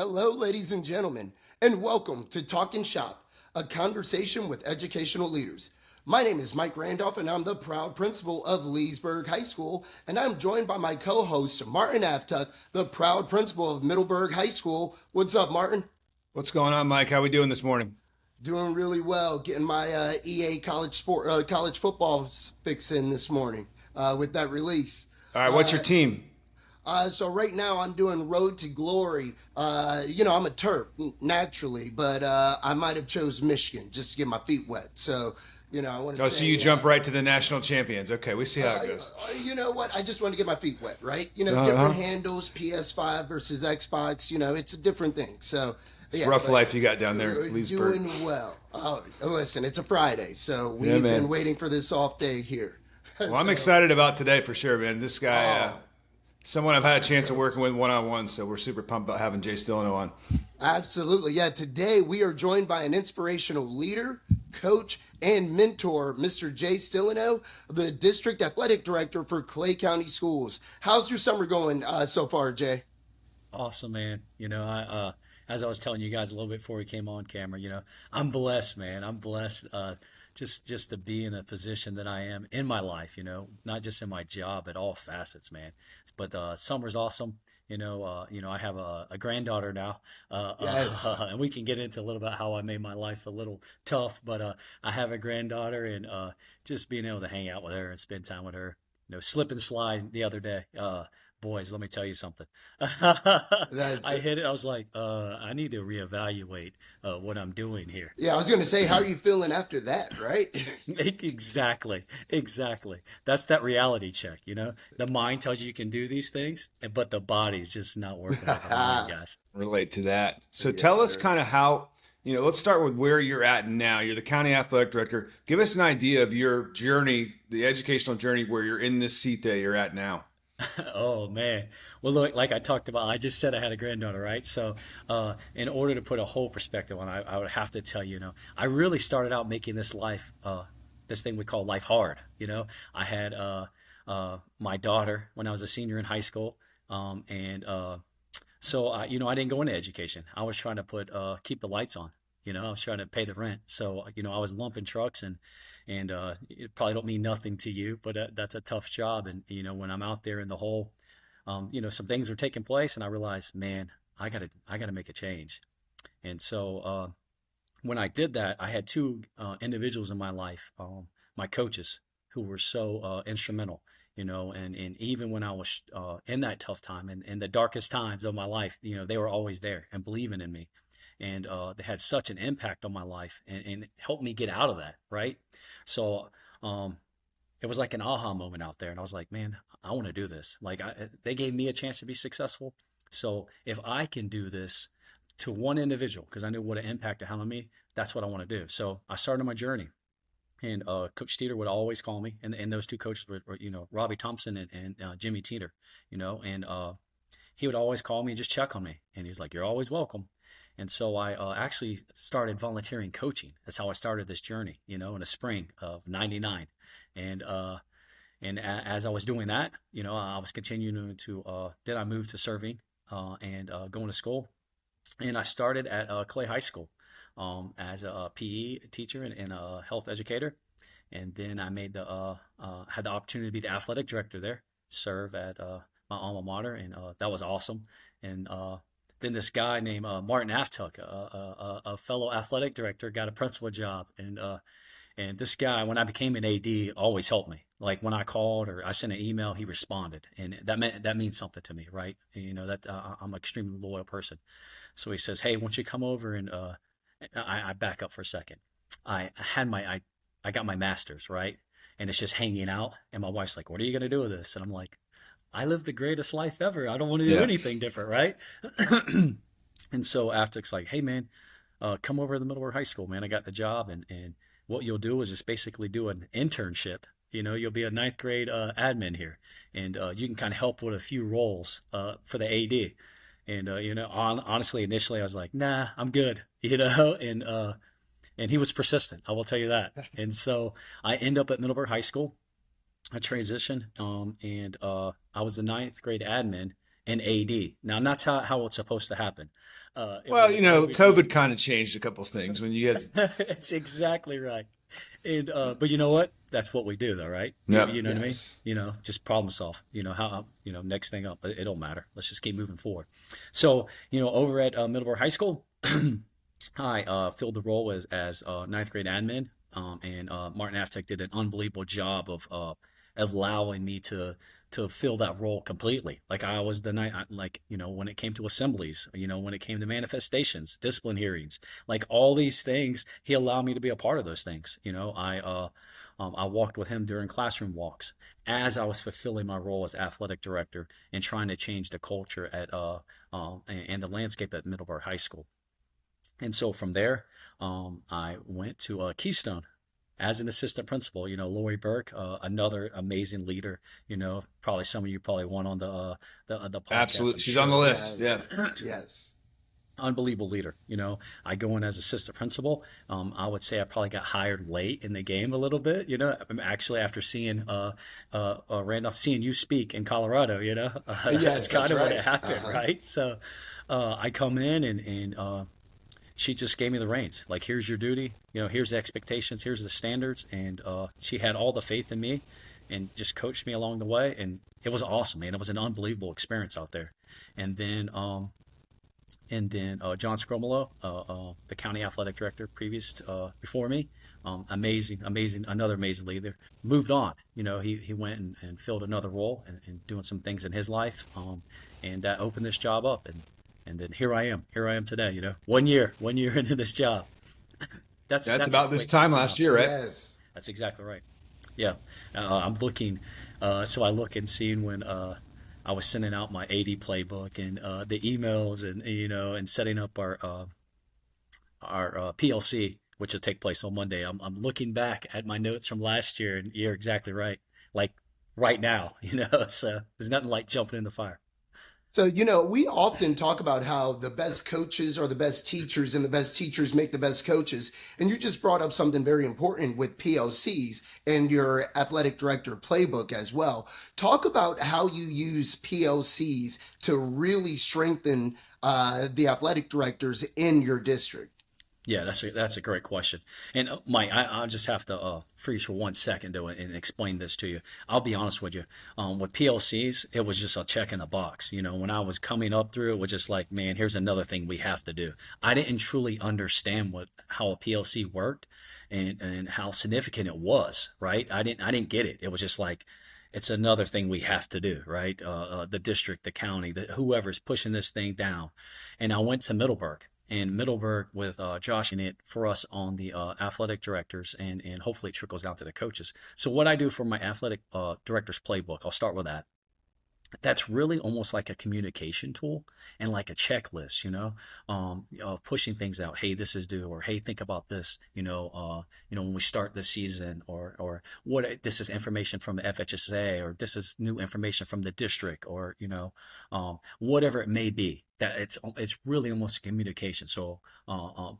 Hello, ladies and gentlemen, and welcome to Talking Shop, a conversation with educational leaders. My name is Mike Randolph, and I'm the proud principal of Leesburg High School, and I'm joined by my co-host, Martin Aftuck, the proud principal of Middleburg High School. What's up, Martin? What's going on, Mike? How we doing this morning? Doing really well, getting my EA college football fix in this morning with that release. All right, what's your team? So right now I'm doing Road to Glory. I'm a Terp naturally, but I might have chose Michigan just to get my feet wet. So, I want to Oh, say. so you jump right to the national champions. Okay, we see how it goes. You know what? I just want to get my feet wet, right? Different handles, PS5 versus Xbox. It's a different thing. So, It's a rough life you got down there in Leesburg. Doing well. Oh, listen, it's a Friday, so we've been waiting for this off day here. Well, I'm excited about today for sure, man. This guy, someone I've had a chance of working with one-on-one, so we're super pumped about having Jay Stilianou on. Absolutely. Yeah, today we are joined by an inspirational leader, coach, and mentor, Mr. Jay Stilianou, the District Athletic Director for Clay County Schools. How's your summer going so far, Jay? Awesome, man. As I was telling you guys a little bit before we came on camera, I'm blessed, man. I'm blessed just to be in a position that I am in my life, not just in my job, but all facets, man. But summer's awesome. I have a granddaughter now, Yes. and we can get into a little bit how I made my life a little tough. But I have a granddaughter, and just being able to hang out with her and spend time with her. Slip and slide the other day. Boys, let me tell you something. I hit it. I was like, I need to reevaluate what I'm doing here. Yeah, I was going to say, how are you feeling after that, right? Exactly. That's that reality check, The mind tells you can do these things, but the body's just not working like the mind, guys. Relate to that. So Yes, tell us sir. kind of how, let's start with where you're at now. You're the county athletic director. Give us an idea of your journey, the educational journey where you're in this seat that you're at now. Oh man. Well, look, like I talked about, I just said I had a granddaughter, right? So, in order to put a whole perspective on it, I would have to tell you, I really started out making this life, this thing we call life hard. I had my daughter when I was a senior in high school, so I didn't go into education. I was trying to keep the lights on. I was trying to pay the rent. So, I was lumping trucks and it probably don't mean nothing to you, but that's a tough job. And, when I'm out there in the hole, some things were taking place and I realized, man, I gotta make a change. And so, when I did that, I had two individuals in my life, my coaches who were so instrumental, and even when I was in that tough time and in the darkest times of my life, they were always there and believing in me. And they had such an impact on my life and helped me get out of that, right? So it was like an aha moment out there. And I was like, man, I want to do this. Like they gave me a chance to be successful. So if I can do this to one individual, because I knew what an impact it had on me, that's what I want to do. So I started my journey. And Coach Teeter would always call me. And those two coaches were Robbie Thompson and Jimmy Teeter, and he would always call me and just check on me. And he's like, you're always welcome. And so I actually started volunteering coaching. That's how I started this journey, in the spring of '99. And as I was doing that, I was continuing to, then I moved to serving and going to school. And I started at Clay High School as a PE teacher and a health educator. And then I had the opportunity to be the athletic director there, serve at my alma mater. And that was awesome. And then this guy named Martin Aftuck, a fellow athletic director, got a principal job. And this guy, when I became an AD, always helped me. Like when I called or I sent an email, he responded. And that means something to me, right? That I'm an extremely loyal person. So he says, hey, why don't you come over and I back up for a second. I got my master's, right? And it's just hanging out. And my wife's like, what are you going to do with this? And I'm like, I live the greatest life ever. I don't want to do anything different, right? And so Aftuck's like, hey, man, come over to the Middleburg High School, man. I got the job. And what you'll do is just basically do an internship. You'll be a ninth grade admin here. And you can kind of help with a few roles for the AD. And, honestly, initially I was like, nah, I'm good, and he was persistent. I will tell you that. And so I end up at Middleburg High School. I transitioned, and I was the ninth grade admin. and AD. Now, that's how it's supposed to happen. It Well, was you know, always me. COVID kind of changed a couple things when you had. It's exactly right. And but you know what? That's what we do, though, right? Yep. You know what I mean? Yes. Just problem solve. Next thing up. It don't matter. Let's just keep moving forward. So, over at Middleburg High School, I filled the role as ninth grade admin, and Martin Aftuck did an unbelievable job of allowing me to fill that role completely. Like I was the night, like when it came to assemblies, when it came to manifestations, discipline hearings, like all these things, he allowed me to be a part of those things. I walked with him during classroom walks as I was fulfilling my role as athletic director and trying to change the culture at and the landscape at Middleburg High School. And so from there, I went to Keystone as an assistant principal. Lori Burke, another amazing leader. Probably some of you probably want on the podcast. Absolutely. I'm She's on the sure. list. Yeah. Yes. Unbelievable leader. I go in as assistant principal. I would say I probably got hired late in the game a little bit. Actually after seeing Randolph, seeing you speak in Colorado. Yes, That's kind that's of what right. it happened, Uh-huh. right? So I come in and she just gave me the reins. Like, here's your duty. Here's the expectations. Here's the standards. And she had all the faith in me, and just coached me along the way. And it was awesome, man. It was an unbelievable experience out there. And then, John Scromolo, the county athletic director before me, amazing, another amazing leader. Moved on. He went and filled another role and doing some things in his life, and that opened this job up. And then here I am today. 1 year into this job. That's That's a about this quick time last year, right? Yes. That's exactly right. Yeah, I'm looking. So I look and seeing when I was sending out my AD playbook and the emails, and and setting up our PLC, which will take place on Monday. I'm looking back at my notes from last year, and you're exactly right. Like right now, So there's nothing like jumping in the fire. So, we often talk about how the best coaches are the best teachers and the best teachers make the best coaches. And you just brought up something very important with PLCs and your athletic director playbook as well. Talk about how you use PLCs to really strengthen the athletic directors in your district. Yeah, that's a great question. And Mike, I'll just have to freeze for 1 second and explain this to you. I'll be honest with you. With PLCs, it was just a check in the box. When I was coming up through, it was just like, man, here's another thing we have to do. I didn't truly understand how a PLC worked and how significant it was, right? I didn't get it. It was just like, it's another thing we have to do, right? The district, the county, whoever's pushing this thing down. And I went to Middleburg. And Middleburg with Josh in it for us on the athletic directors, and hopefully it trickles down to the coaches. So what I do for my athletic directors playbook, I'll start with that. That's really almost like a communication tool and like a checklist, of pushing things out. Hey, this is due, or hey, think about this, when we start this season, or what, this is information from the FHSAA, or this is new information from the district, or, whatever it may be. That it's really almost a communication. So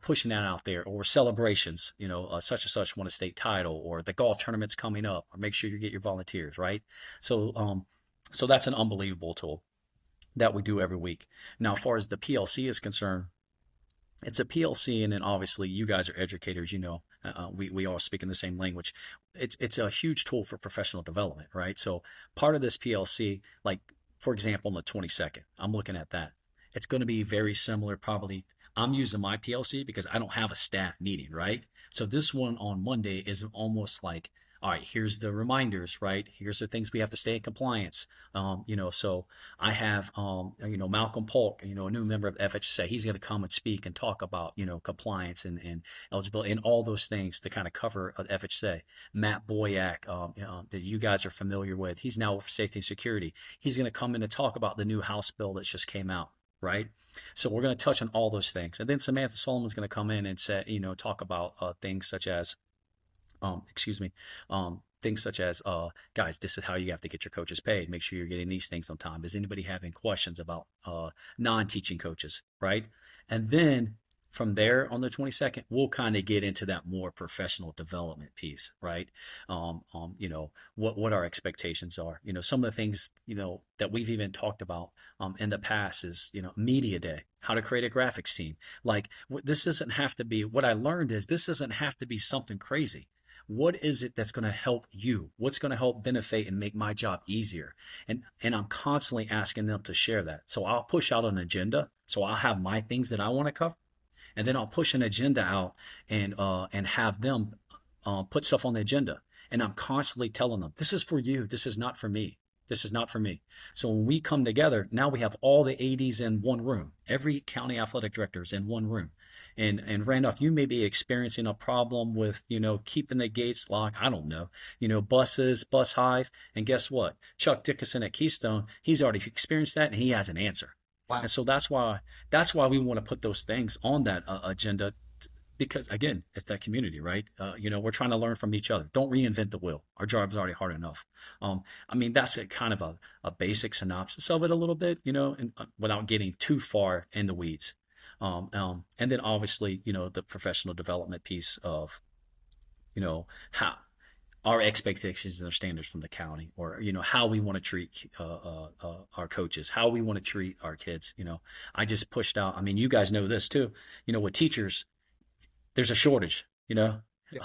pushing that out there, or celebrations, such and such won a state title, or the golf tournament's coming up, or make sure you get your volunteers, right? So that's an unbelievable tool that we do every week. Now, as far as the PLC is concerned, it's a PLC, and then obviously you guys are educators. We all speak in the same language. It's a huge tool for professional development, right? So part of this PLC, like for example, on the 22nd, I'm looking at that. It's going to be very similar, probably. I'm using my PLC because I don't have a staff meeting, right? So this one on Monday is almost like, all right, here's the reminders, right? Here's the things we have to stay in compliance. So I have, Malcolm Polk, a new member of FHSAA. He's going to come and speak and talk about, compliance and eligibility and all those things to kind of cover FHSAA. Matt Boyack, that you guys are familiar with. He's now for safety and security. He's going to come in and talk about the new House bill that just came out. Right. So we're going to touch on all those things. And then Samantha Solomon's going to come in and say, talk about things such as, guys, this is how you have to get your coaches paid. Make sure you're getting these things on time. Does anybody have any questions about non-teaching coaches? Right. And then from there on the 22nd, we'll kind of get into that more professional development piece, right? What our expectations are. Some of the things, that we've even talked about in the past is, media day, how to create a graphics team. Like this doesn't have to be, what I learned is this doesn't have to be something crazy. What is it that's going to help you? What's going to help benefit and make my job easier? And I'm constantly asking them to share that. So I'll push out an agenda. So I'll have my things that I want to cover, and then I'll push an agenda out and have them put stuff on the agenda. And I'm constantly telling them, this is for you. This is not for me. This is not for me. So when we come together, now we have all the ADs in one room. Every county athletic director is in one room. And Randolph, you may be experiencing a problem with, keeping the gates locked. I don't know, buses, bus hive. And guess what? Chuck Dickinson at Keystone, he's already experienced that and he has an answer. Wow. And so that's why we want to put those things on that agenda. Because again, it's that community, right? We're trying to learn from each other. Don't reinvent the wheel. Our job is already hard enough. That's a kind of a basic synopsis of it a little bit, and without getting too far in the weeds. And then obviously, the professional development piece of, how our expectations and our standards from the county, or, how we want to treat our coaches, how we want to treat our kids. I just pushed out, you guys know this too, with teachers, there's a shortage, Yes.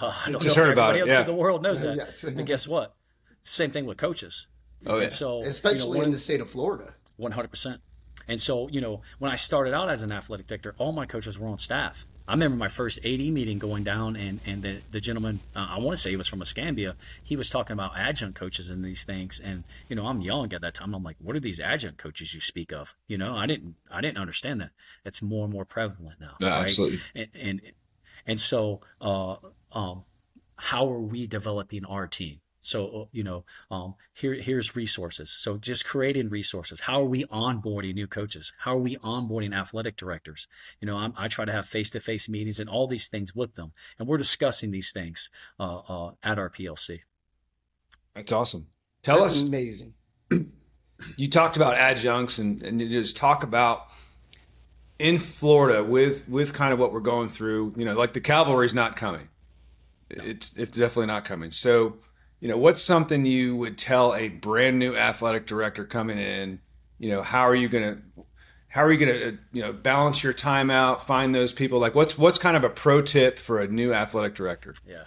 I don't Just know heard if about everybody it, else yeah. in the world knows that. Yes. And guess what? Same thing with coaches. Oh, yeah. And so, Especially in the state of Florida. 100%. And so, when I started out as an athletic director, all my coaches were on staff. I remember my first AD meeting going down, and the gentleman, I want to say he was from Escambia, he was talking about adjunct coaches and these things. And, I'm young at that time. I'm like, what are these adjunct coaches you speak of? I didn't understand that. It's more and more prevalent now. Yeah, right? absolutely. And so, how are we developing our team? So, here's resources. So just creating resources. How are we onboarding new coaches? How are we onboarding athletic directors? I try to have face-to-face meetings and all these things with them. And we're discussing these things at our PLC. That's awesome. Tell That's us, amazing. you talked about adjuncts and you just talk about in Florida with kind of what we're going through, like the cavalry's not coming. It's definitely not coming. So, what's something you would tell a brand new athletic director coming in? How are you gonna balance your time out, find those people? Like, what's kind of a pro tip for a new athletic director? Yeah.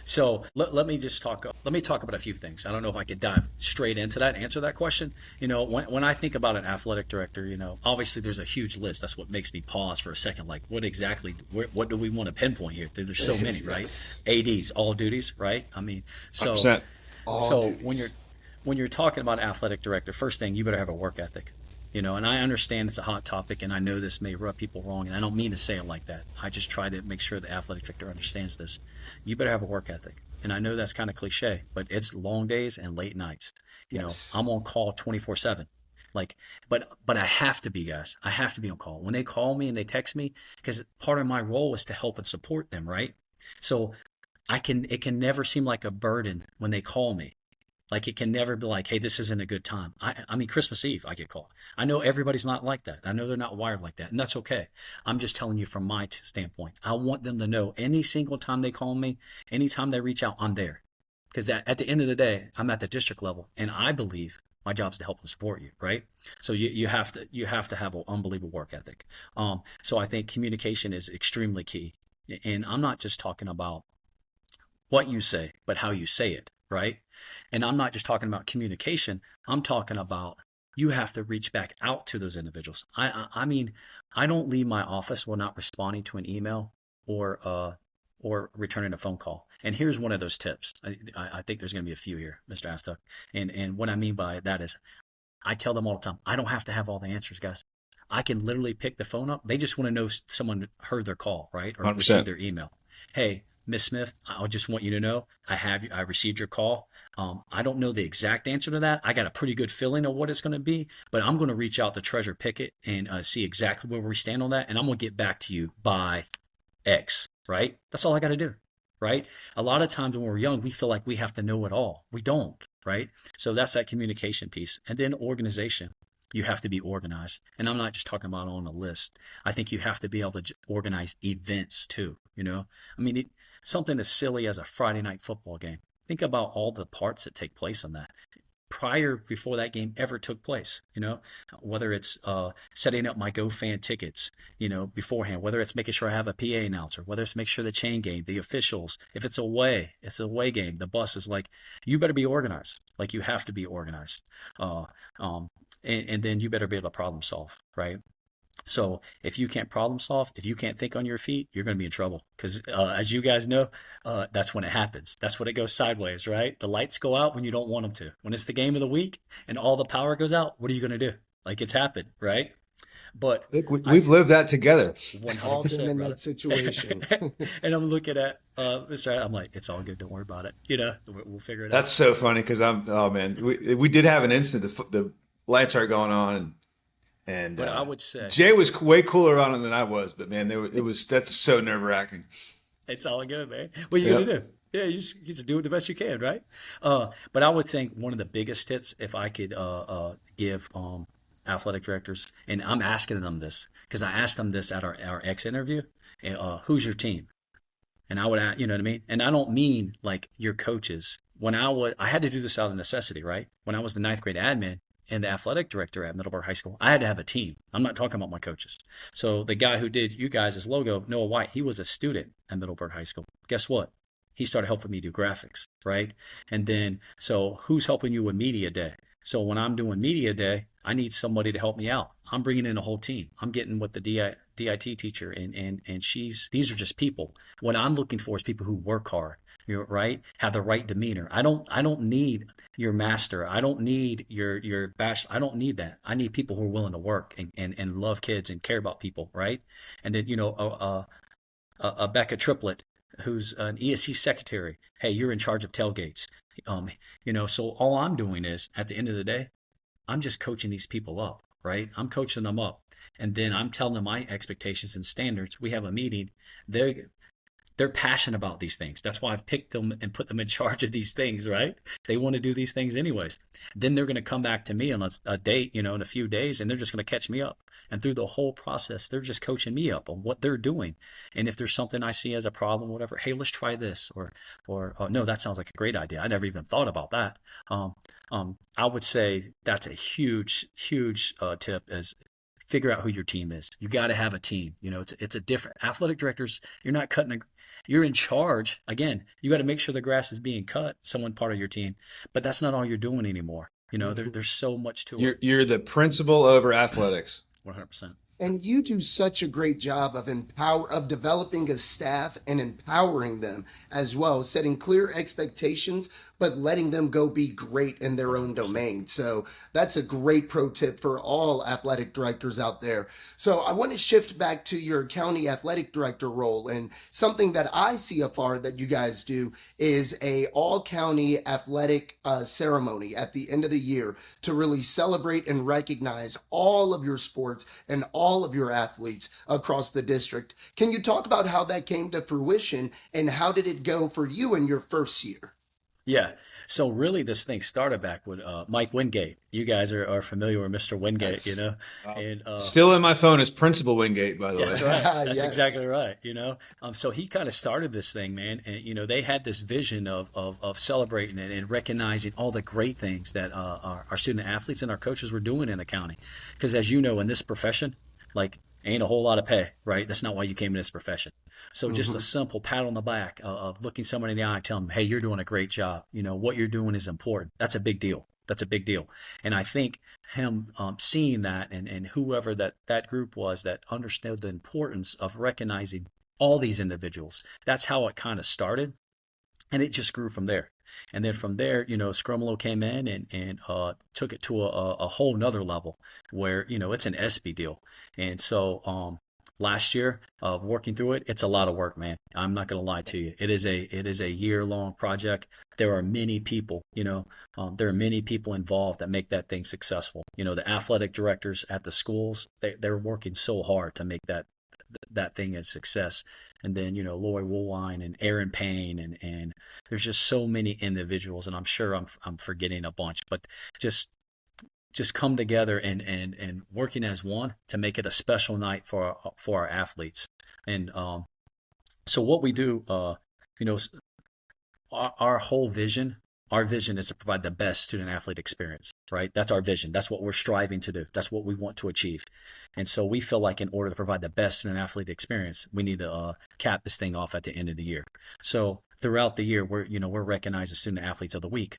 So let me talk about a few things. I don't know if I could dive straight into that, answer that question. When I think about an athletic director, obviously there's a huge list. That's what makes me pause for a second. Like, what do we want to pinpoint here? There's so many, right? Yes. ADs, all duties, right? 100%. When you're talking about athletic director, first thing, you better have a work ethic. And I understand it's a hot topic, and I know this may rub people wrong, and I don't mean to say it like that. I just try to make sure the athletic director understands this. You better have a work ethic. And I know that's kind of cliche, but it's long days and late nights. Yes. I'm on call 24/7. But I have to be, guys. I have to be on call. When they call me and they text me, because part of my role is to help and support them, right? So it can never seem like a burden when they call me. Like, it can never be like, hey, this isn't a good time. Christmas Eve, I get called. I know everybody's not like that. I know they're not wired like that, and that's okay. I'm just telling you from my standpoint. I want them to know any single time they call me, anytime they reach out, I'm there. Because at the end of the day, I'm at the district level, and I believe my job is to help and support you, right? So you have to have an unbelievable work ethic. So I think communication is extremely key. And I'm not just talking about what you say, but how you say it. Right. And I'm not just talking about communication. I'm talking about you have to reach back out to those individuals. I don't leave my office while not responding to an email or returning a phone call. And here's one of those tips. I think there's going to be a few here, Mr. Aftuck. And what I mean by that is I tell them all the time, I don't have to have all the answers, guys. I can literally pick the phone up. They just want to know someone heard their call, right? Or 100%. received their email. Hey, Miss Smith, I just want you to know I received your call. I don't know the exact answer to that. I got a pretty good feeling of what it's going to be, but I'm going to reach out to Treasurer Pickett and see exactly where we stand on that. And I'm going to get back to you by X, right? That's all I got to do, right? A lot of times when we're young, we feel like we have to know it all. We don't, right? So that's that communication piece. And then organization. You have to be organized. And I'm not just talking about on a list. I think you have to be able to organize events too, you know? I mean, something as silly as a Friday night football game. Think about all the parts that take place on that before that game ever took place, you know, whether it's setting up my GoFan tickets, you know, beforehand, whether it's making sure I have a PA announcer, whether it's make sure the chain game, the officials, if it's it's an away game, the bus is like, you better be organized. Like you have to be organized. And then you better be able to problem solve, right? So if you can't problem solve, if you can't think on your feet, you're going to be in trouble. Because as you guys know, that's when it happens. That's when it goes sideways, right? The lights go out when you don't want them to. When it's the game of the week and all the power goes out, what are you going to do? Like it's happened, right? But I think we've lived that together. 100%, Often in brother. that situation. And I'm looking at Mr. I'm like, it's all good. Don't worry about it. You know, we'll figure it out. That's so funny because oh man, we did have an incident. The lights are going on, and But I would say Jay was way cooler on it than I was. But man, that's so nerve wracking. it's all good, man. What are you gonna do? Yeah, you just do it the best you can, right? But I would think one of the biggest hits, if I could give athletic directors, and I'm asking them this because I asked them this at our ex interview. Who's your team? And I would, you know what I mean? And I don't mean like your coaches. I had to do this out of necessity, right? When I was the ninth grade admin and the athletic director at Middleburg High School, I had to have a team. I'm not talking about my coaches. So the guy who did you guys' logo, Noah White, he was a student at Middleburg High School. Guess what? He started helping me do graphics, right? And then, so who's helping you with media day? So when I'm doing media day, I need somebody to help me out. I'm bringing in a whole team. I'm getting with the DIT teacher, and these are just people. What I'm looking for is people who work hard, you know, right? Have the right demeanor. I don't need your master. I don't need your bachelor. I don't need that. I need people who are willing to work and love kids and care about people, right? And then, you know, a Becca Triplet, who's an ESC secretary. Hey, you're in charge of tailgates. You know, so all I'm doing is at the end of the day, I'm just coaching these people up, right? I'm coaching them up. And then I'm telling them my expectations and standards. We have a meeting. They're passionate about these things. That's why I've picked them and put them in charge of these things, right? They want to do these things anyways. Then they're going to come back to me on a date, you know, in a few days, and they're just going to catch me up. And through the whole process, they're just coaching me up on what they're doing. And if there's something I see as a problem, whatever, hey, let's try this, or oh, no, that sounds like a great idea. I never even thought about that. I would say that's a huge tip is figure out who your team is. You got to have a team. You know, it's a different athletic directors. You're in charge. Again, you got to make sure the grass is being cut, someone part of your team, but that's not all you're doing anymore. You know, there's so much to it. You're the principal over athletics. 100%. And you do such a great job of developing a staff and empowering them as well, setting clear expectations, but letting them go be great in their own domain. So that's a great pro tip for all athletic directors out there. So I want to shift back to your county athletic director role, and something that I see afar that you guys do is a all county athletic ceremony at the end of the year to really celebrate and recognize all of your sports and all of your athletes across the district. Can you talk about how that came to fruition and how did it go for you in your first year? Yeah. So really this thing started back with Mike Wingate. You guys are familiar with Mr. Wingate, you know? And Still in my phone is Principal Wingate, by the way. That's right. That's Yes. exactly right. You know, so he kind of started this thing, man. And you know, they had this vision of celebrating it and recognizing all the great things that our student athletes and our coaches were doing in the county. Because as you know, in this profession, like ain't a whole lot of pay, right? That's not why you came in this profession. So just a simple pat on the back of looking someone in the eye and telling them, hey, you're doing a great job. You know, what you're doing is important. That's a big deal. That's a big deal. And I think him seeing that and whoever that group was that understood the importance of recognizing all these individuals, that's how it kind of started. And it just grew from there. And then from there, you know, Scrumolo came in and took it to a whole nother level where, you know, it's an SB deal. And so last year of working through it, it's a lot of work, man. I'm not going to lie to you. It is a year-long project. There are many people, you know, there are many people involved that make that thing successful. You know, the athletic directors at the schools, they're working so hard to make that thing a success. And then, you know, Lori Woolwine and Aaron Payne and there's just so many individuals, and I'm sure I'm forgetting a bunch, but just just come together and working as one to make it a special night for our athletes. And so what we do, you know, our whole vision, our vision is to provide the best student athlete experience, right? That's our vision. That's what we're striving to do. That's what we want to achieve. And so we feel like in order to provide the best student athlete experience, we need to cap this thing off at the end of the year. So throughout the year, we're recognized as student athletes of the week,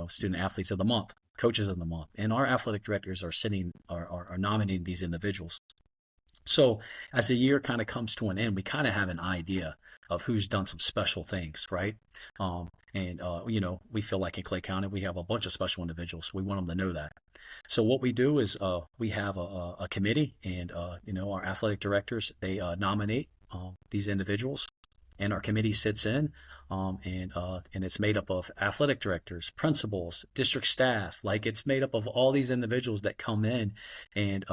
student athletes of the month, coaches of the month, and our athletic directors are nominating these individuals. So as the year kind of comes to an end, we kind of have an idea of who's done some special things, right? We feel like in Clay County, we have a bunch of special individuals. We want them to know that. So what we do is we have a committee, and our athletic directors, they nominate these individuals, and our committee sits in, and it's made up of athletic directors, principals, district staff. Like, it's made up of all these individuals that come in, and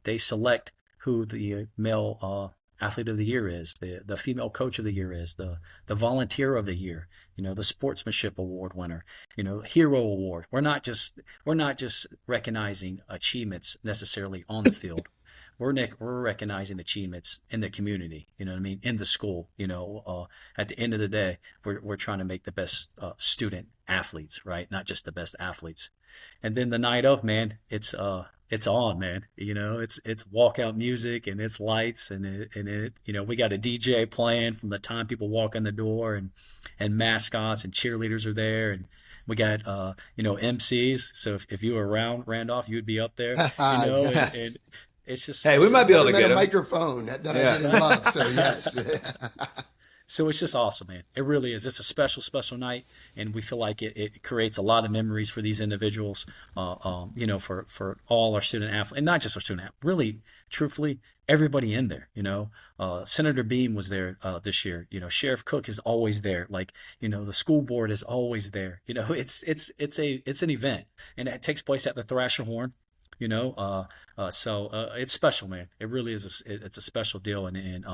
they select who the male athlete of the year is, the female coach of the year is, the volunteer of the year, the sportsmanship award winner, hero award. We're not just recognizing achievements necessarily on the field. We're recognizing achievements in the community, in the school. At the end of the day, we're trying to make the best student athletes, right? Not just the best athletes. And then the night of, man, it's on, man. It's walkout music, and it's lights, and we got a DJ playing from the time people walk in the door, and mascots and cheerleaders are there, and we got MCs. So if you were around Randolph, you'd be up there, Yes. and it's just, Hey, we might be able to get a him. microphone that I didn't love. So yes. So it's just awesome, man. It really is. It's a special, special night, and we feel like it creates a lot of memories for these individuals, for all our student athletes, and not just our student athletes, really, truthfully, everybody in there. Senator Beam was there this year. Sheriff Cook is always there. Like, the school board is always there. It's an event, and it takes place at the Thrasher Horn. So it's special, man. It really is. It's a special deal, and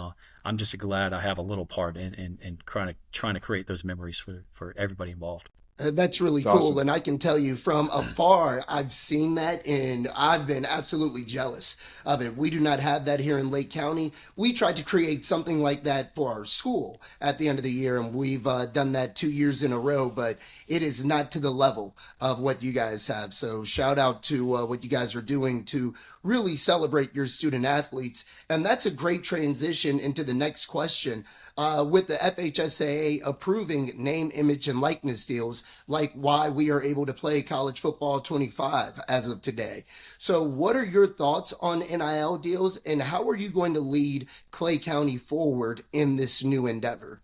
I'm just glad I have a little part in trying to create those memories for everybody involved. That's really It's cool. awesome. And I can tell you from afar, I've seen that and I've been absolutely jealous of it. We do not have that here in Lake County. We tried to create something like that for our school at the end of the year, and we've done that 2 years in a row, but it is not to the level of what you guys have. So shout out to what you guys are doing to really celebrate your student athletes. And that's a great transition into the next question. With the FHSAA approving name, image, and likeness deals, like why we are able to play college football 25 as of today. So what are your thoughts on NIL deals, and how are you going to lead Clay County forward in this new endeavor?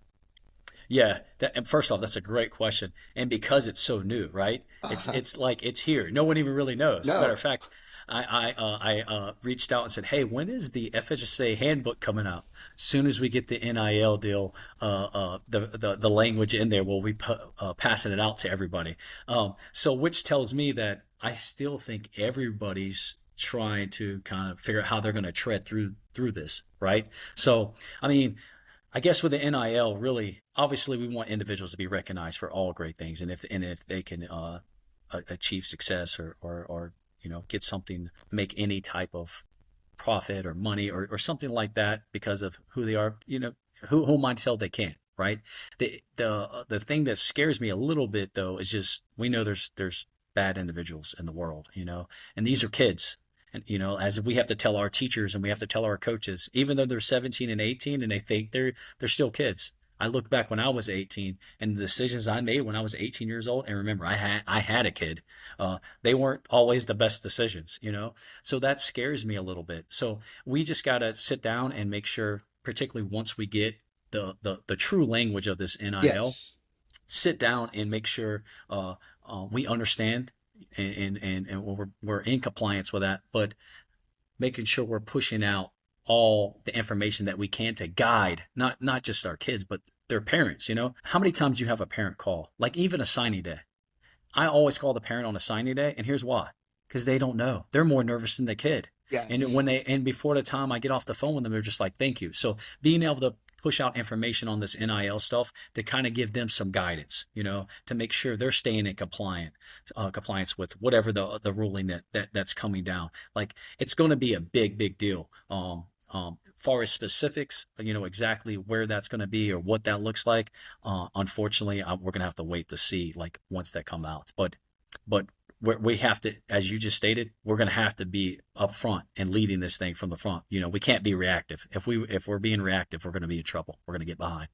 Yeah, and first off, that's a great question, and because it's so new, right? It's like it's here. No one even really knows. No. Matter of fact, I reached out and said, "Hey, when is the FHSAA handbook coming out?" As soon as we get the NIL deal, the language in there, we'll be passing it out to everybody. So which tells me that I still think everybody's trying to kind of figure out how they're going to tread through this, right? So, I guess with the NIL, really, obviously, we want individuals to be recognized for all great things, and if they can achieve success or get something, make any type of profit or money or something like that because of who they are, who am I to tell they can't, right? The thing that scares me a little bit, though, is just we know there's bad individuals in the world, and these are kids. And, as we have to tell our teachers and we have to tell our coaches, even though they're 17 and 18 and they think they're still kids. I look back when I was 18 and the decisions I made when I was 18 years old. And remember, I had a kid. They weren't always the best decisions, so that scares me a little bit. So we just got to sit down and make sure, particularly once we get the true language of this NIL, Yes. sit down and make sure we understand and we're in compliance with that, but making sure we're pushing out all the information that we can to guide not just our kids but their parents. How many times do you have a parent call, like even a signing day? I always call the parent on a signing day, and here's why: because they don't know. They're more nervous than the kid. Yes. And before the time I get off the phone with them, they're just like, "Thank you." So being able push out information on this NIL stuff to kind of give them some guidance, to make sure they're staying in compliance with whatever the ruling that's coming down. Like, it's going to be a big deal. Far as specifics, exactly where that's going to be or what that looks like, unfortunately, we're going to have to wait to see, like, once that come out. But we have to, as you just stated, we're going to have to be up front and leading this thing from the front. We can't be reactive. If we're being reactive, we're going to be in trouble. We're going to get behind.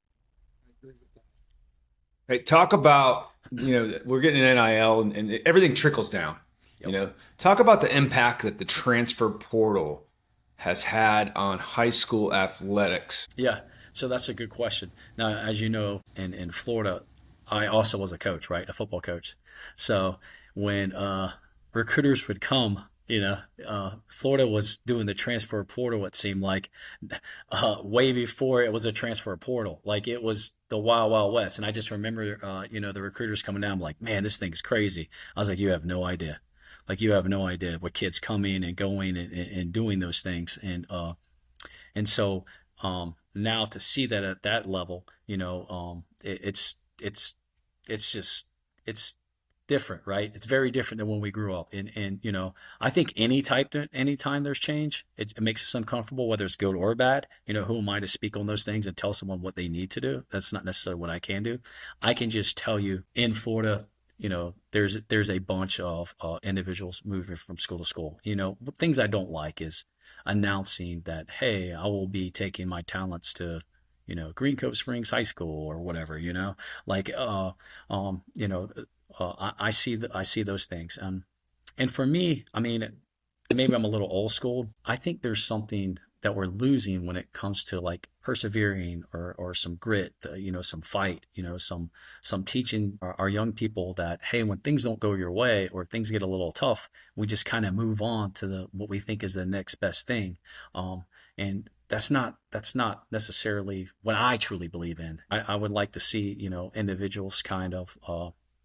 Hey, talk about, we're getting an NIL and everything trickles down. Yep. Talk about the impact that the transfer portal has had on high school athletics. Yeah, so that's a good question. Now, as you know, in Florida, I also was a coach, right? A football coach. So when recruiters would come, Florida was doing the transfer portal, it seemed like, way before it was a transfer portal. Like, it was the wild, wild west. And I just remember, the recruiters coming down, like, man, this thing's crazy. I was like, you have no idea. Like, you have no idea what kids coming and going and doing those things. And so now to see that at that level, it's different, right? It's very different than when we grew up. And I think anytime there's change, it makes us uncomfortable, whether it's good or bad. Who am I to speak on those things and tell someone what they need to do? That's not necessarily what I can do. I can just tell you, in Florida, there's a bunch of individuals moving from school to school. Things I don't like is announcing that, hey, I will be taking my talents to, Green Cove Springs High School or whatever. Like, I see those things. And for me, I mean, maybe I'm a little old school. I think there's something that we're losing when it comes to, like, persevering or some grit, some fight, some teaching our young people that, hey, when things don't go your way or things get a little tough, we just kind of move on to what we think is the next best thing. And that's not necessarily what I truly believe in. I would like to see, individuals kind of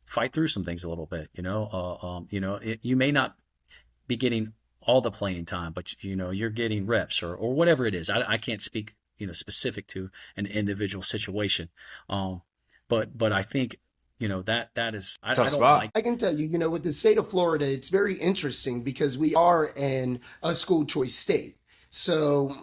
fight through some things a little bit. You may not be getting all the playing time, but you're getting reps or whatever it is. I can't speak specific to an individual situation, but I think that is I don't like. I can tell you, with the state of Florida, it's very interesting because we are in a school choice state. So,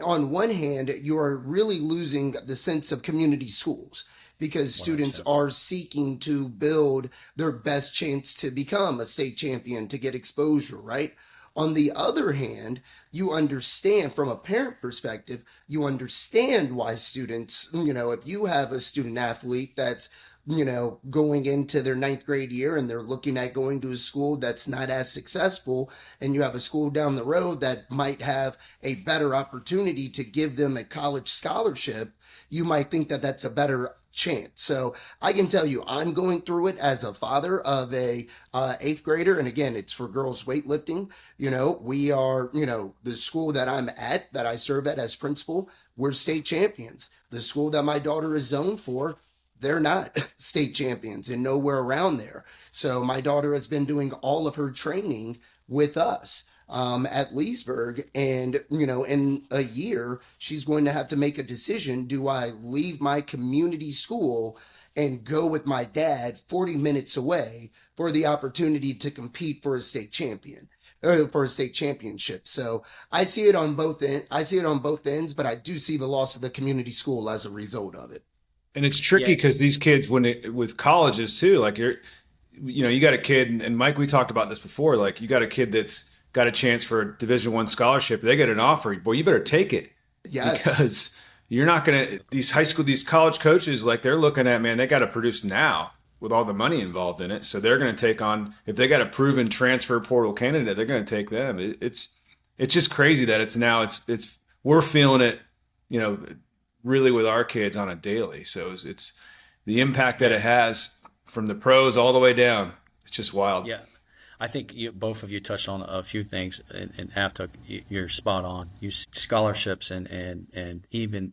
on one hand, you are really losing the sense of community schools because students 100%. are seeking to build their best chance to become a state champion, to get exposure, right? On the other hand, you understand from a parent perspective, you understand why students, if you have a student athlete that's, going into their 9th grade year and they're looking at going to a school that's not as successful, and you have a school down the road that might have a better opportunity to give them a college scholarship, you might think that that's a better chance. So I can tell you, I'm going through it as a father of a 8th grader. And again, it's for girls weightlifting. We are, the school that I'm at, that I serve at as principal, we're state champions. The school that my daughter is zoned for, they're not state champions and nowhere around there. So my daughter has been doing all of her training with us at Leesburg. And, in a year, she's going to have to make a decision. Do I leave my community school and go with my dad 40 minutes away for the opportunity to compete for a state champion? For a state championship. So I see it on both ends, but I do see the loss of the community school as a result of it. And it's tricky because these kids, with colleges too, like you got a kid, and Mike, we talked about this before. Like, you got a kid that's got a chance for a Division I scholarship. They get an offer, boy, you better take it. Yes. Because you're not gonna. These college coaches, like, they're looking at, man, they got to produce now with all the money involved in it. So they're going to take on, if they got a proven transfer portal candidate, they're going to take them. It's just crazy that it's we're feeling it, really with our kids on a daily. So it's the impact that it has from the pros all the way down. It's just wild. Yeah. I think both of you touched on a few things in Aftuck. You're spot on. You scholarships and even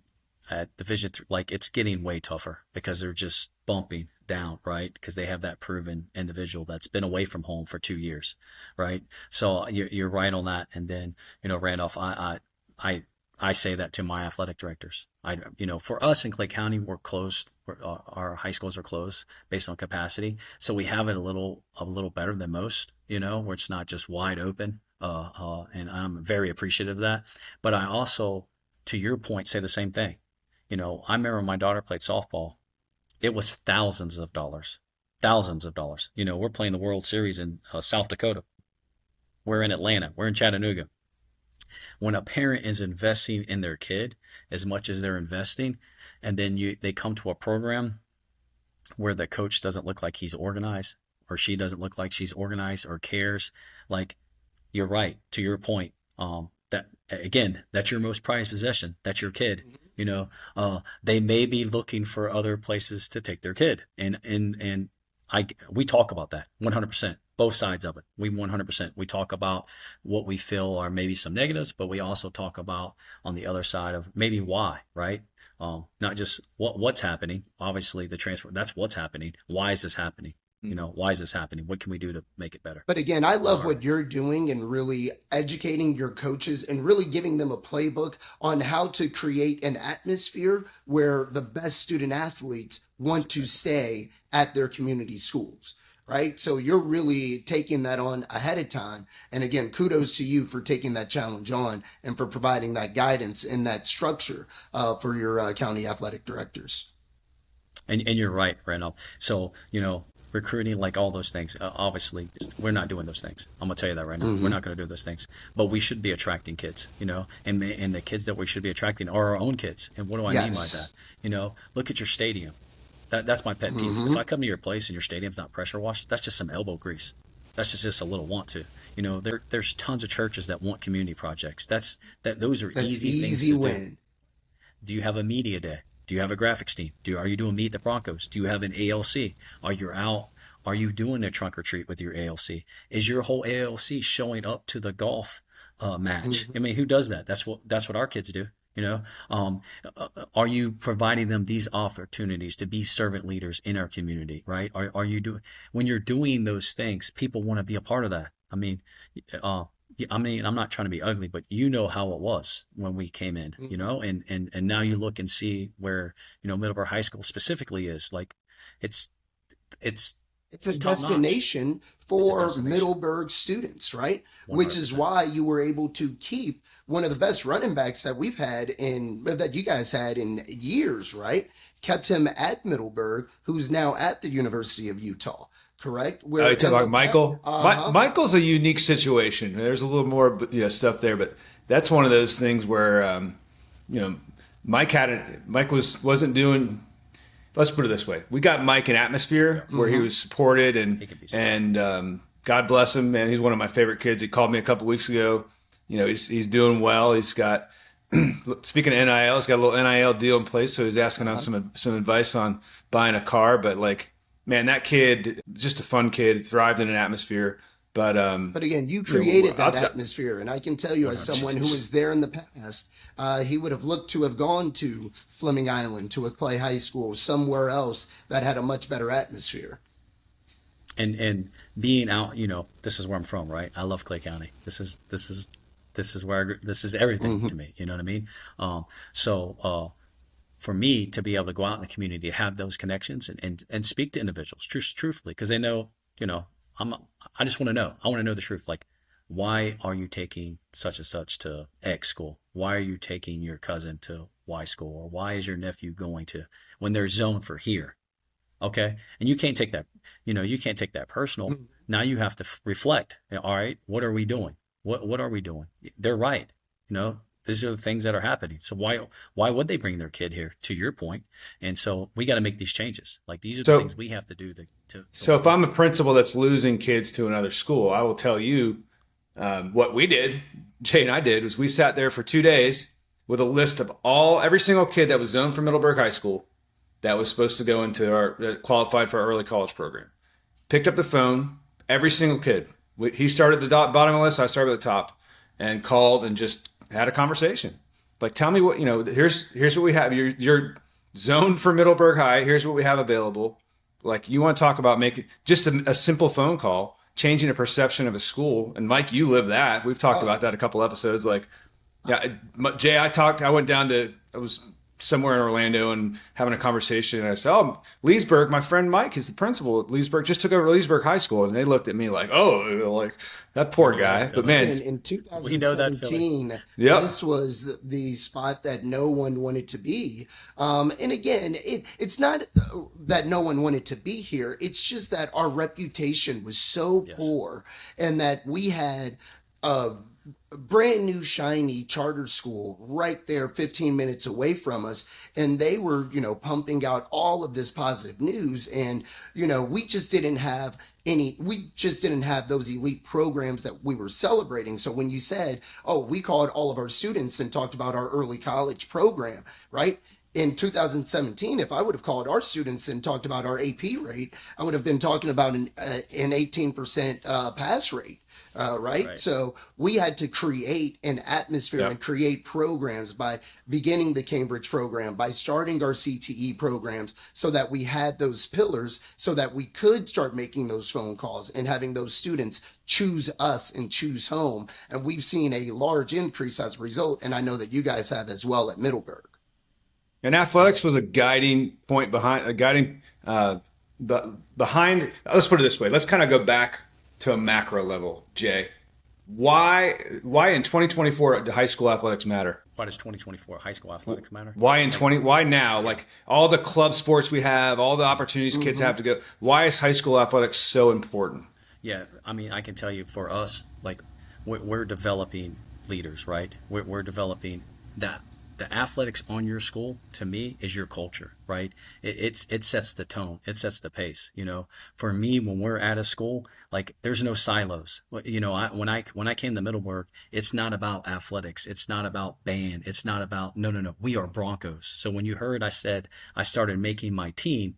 at Division III, like, it's getting way tougher because they're just bumping down, right? Because they have that proven individual that's been away from home for 2 years, right? So you're right on that. And then, Randolph, I I say that to my athletic directors. For us in Clay County, we're closed. Our high schools are closed based on capacity, so we have it a little better than most. Where it's not just wide open. And I'm very appreciative of that. But I also, to your point, say the same thing. I remember my daughter played softball. It was thousands of dollars. Thousands of dollars. We're playing the World Series in South Dakota. We're in Atlanta. We're in Chattanooga. When a parent is investing in their kid as much as they're investing, and then they come to a program where the coach doesn't look like he's organized, or she doesn't look like she's organized or cares, like, you're right, to your point, that again, that's your most prized possession. That's your kid. They may be looking for other places to take their kid, and we talk about that 100%, both sides of it. We 100%. We talk about what we feel are maybe some negatives, but we also talk about on the other side of maybe why, right? Not just what's happening. Obviously, the transfer, that's what's happening. Why is this happening? Why is this happening? What can we do to make it better? But again, I love what you're doing and really educating your coaches and really giving them a playbook on how to create an atmosphere where the best student athletes want to stay at their community schools, right? So you're really taking that on ahead of time. And again, kudos to you for taking that challenge on and for providing that guidance and that structure for your county athletic directors. And you're right, Randolph. So, recruiting, like all those things, obviously we're not doing those things. I'm gonna tell you that right now. We're not gonna do those things, but we should be attracting kids, and the kids that we should be attracting are our own kids. And what do I mean by that? Look at your stadium. That's my pet peeve. If I come to your place and your stadium's not pressure washed, that's just some elbow grease. That's just a little want to. There's tons of churches that want community projects. Those are easy things to do. Do you have a media day? Do you have a graphics team? Are you doing Meet the Broncos? Do you have an ALC? Are you doing a trunk or treat with your ALC? Is your whole ALC showing up to the golf match? I mean, who does that? That's what our kids do. Are you providing them these opportunities to be servant leaders in our community? Right? Are you doing, when you're doing those things, people want to be a part of that. I mean, I'm not trying to be ugly, but how it was when we came in, and now you look and see where, Middleburg High School specifically is. Like, it's a destination for Middleburg students, right? 100%. Which is why you were able to keep one of the best running backs that you guys had in years, right? Kept him at Middleburg, who's now at the University of Utah. Correct. You talking about Michael? Michael's a unique situation. There's a little more stuff there, but that's one of those things where Mike wasn't doing. Let's put it this way: we got Mike an atmosphere where he was supported, and God bless him, man. He's one of my favorite kids. He called me a couple weeks ago. He's doing well. He's got, speaking of NIL, he's got a little NIL deal in place, so he's asking on some advice on buying a car, but like. Man, that kid, just a fun kid, thrived in an atmosphere. But again, you created that atmosphere. And I can tell you, as someone who was there in the past, he would have looked to have gone to Fleming Island, to a Clay High School, somewhere else that had a much better atmosphere. And being out, this is where I'm from, right? I love Clay County. This is where this is everything to me. You know what I mean? For me to be able to go out in the community, have those connections and speak to individuals truthfully, because they know, I just want to know. I want to know the truth. Like, why are you taking such and such to X school? Why are you taking your cousin to Y school? Or why is your nephew going to, when they're zoned for here? Okay. And you can't take that, you can't take that personal. Now you have to reflect. All right, what are we doing? What are we doing? They're right. These are the things that are happening. So why would they bring their kid here, to your point? And so we got to make these changes. Like, these are the things we have to do So if I'm a principal that's losing kids to another school, I will tell you what we did, Jay and I did, was we sat there for 2 days with a list of every single kid that was zoned for Middleburg High School that was supposed to go into qualified for our early college program. Picked up the phone, every single kid. He started at the bottom of the list, I started at the top, and called and just had a conversation. Like, tell me what, here's what we have. You're zoned for Middleburg High. Here's what we have available. Like, you want to talk about making just a simple phone call, changing a perception of a school. And Mike, you live that. We've talked about that a couple episodes. Like, Yeah, Jay, I went down to, I was somewhere in Orlando and having a conversation, and I said, "Oh, Leesburg, my friend Mike is the principal at Leesburg, just took over Leesburg High School," and they looked at me like, "Oh, like that poor guy." But man, in we know that, Philly. 2017, Yep. this was the spot that no one wanted to be. And again, it's not that no one wanted to be here. It's just that our reputation was so poor, and that we had a brand new shiny charter school right there 15 minutes away from us, and they were pumping out all of this positive news, and we just didn't have those elite programs that we were celebrating. So when you said, oh, we called all of our students and talked about our early college program, right? In 2017, if I would have called our students and talked about our AP rate, I would have been talking about an 18% pass rate. Right? So we had to create an atmosphere and create programs by beginning the Cambridge program, by starting our CTE programs, so that we had those pillars, so that we could start making those phone calls and having those students choose us and choose home. And we've seen a large increase as a result. And I know that you guys have as well at Middleburg. And athletics was a guiding point behind, behind. Let's put it this way. Let's kind of go back to a macro level, Jay. Why in 2024 do high school athletics matter? Why does 2024 high school athletics matter? Why now? Like all the club sports we have, all the opportunities kids have to go. Why is high school athletics so important? Yeah, I mean, I can tell you for us, like we're developing leaders, right? We're developing that. The athletics on your school, to me, is your culture, right? It sets the tone. It sets the pace. For me, when we're at a school, like there's no silos. When I came to Middleburg, it's not about athletics. It's not about band. It's not about, no. We are Broncos. So when you heard I said I started making my team,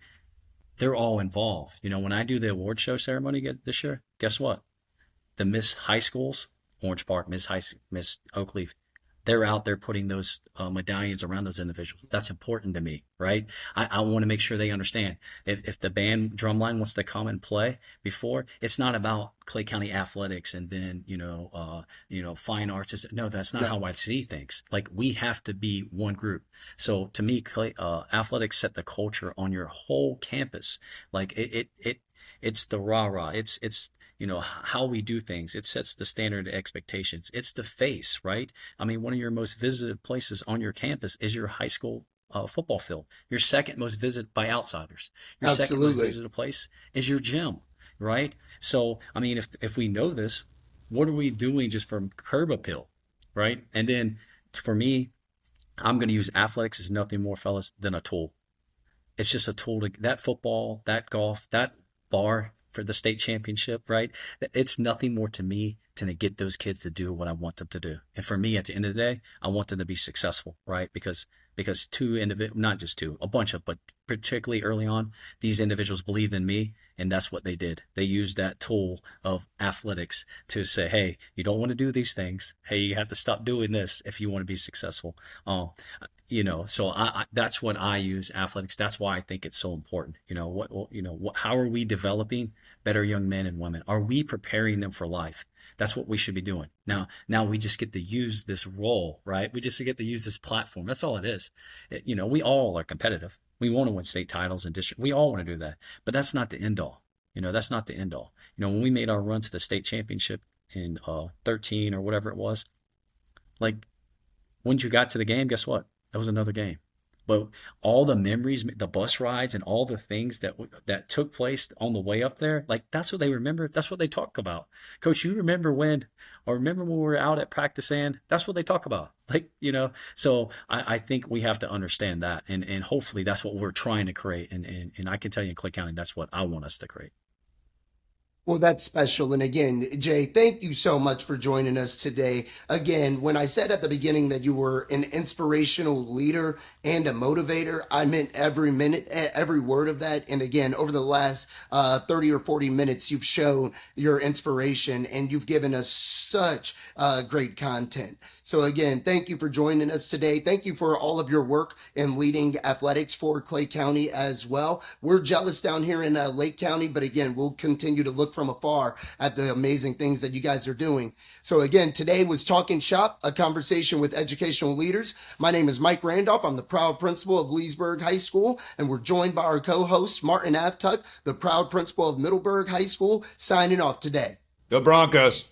they're all involved. When I do the award show ceremony this year, guess what? The Miss High Schools, Orange Park, Miss Oakleaf, they're out there putting those medallions around those individuals. That's important to me, right? I want to make sure they understand. If the band drumline wants to come and play before, it's not about Clay County athletics and then fine arts. No, that's not how I see things. Like we have to be one group. So to me, athletics set the culture on your whole campus. Like it's the rah-rah. It's how we do things. It sets the standard expectations. It's the face, right? I mean, one of your most visited places on your campus is your high school football field. Your second most visited by outsiders. Your second most visited place is your gym, right? So, I mean, if we know this, what are we doing just from curb appeal, right? And then for me, I'm going to use athletics as nothing more, fellas, than a tool. It's just a tool that football, that golf, that bar for the state championship, right? It's nothing more to me to get those kids to do what I want them to do. And for me, at the end of the day, I want them to be successful, right? Because not just two, a bunch of, but particularly early on, these individuals believed in me, and that's what they did. They used that tool of athletics to say, hey, you don't want to do these things. Hey, you have to stop doing this if you want to be successful. So that's what I use athletics. That's why I think it's so important. How are we developing better young men and women? Are we preparing them for life? That's what we should be doing. Now we just get to use this role, right? We just get to use this platform. That's all it is. We all are competitive. We want to win state titles and district. We all want to do that, but that's not the end all. That's not the end all. When we made our run to the state championship in 13 or whatever it was, like once you got to the game, guess what? That was another game. But all the memories, the bus rides and all the things that took place on the way up there, like that's what they remember. That's what they talk about. Coach, you remember when we were out at practice and that's what they talk about. So I think we have to understand that. And hopefully that's what we're trying to create. And I can tell you in Clay County, that's what I want us to create. Well, that's special. And again, Jay, thank you so much for joining us today. Again, when I said at the beginning that you were an inspirational leader and a motivator, I meant every minute, every word of that. And again, over the last 30 or 40 minutes, you've shown your inspiration and you've given us such great content. So again, thank you for joining us today. Thank you for all of your work in leading athletics for Clay County as well. We're jealous down here in Lake County, but again, we'll continue to look from afar at the amazing things that you guys are doing. So again, today was Talking Shop, a conversation with educational leaders. My name is Mike Randolph. I'm the proud principal of Leesburg High School, and we're joined by our co-host, Martin Aftuck, the proud principal of Middleburg High School, signing off today. Go Broncos.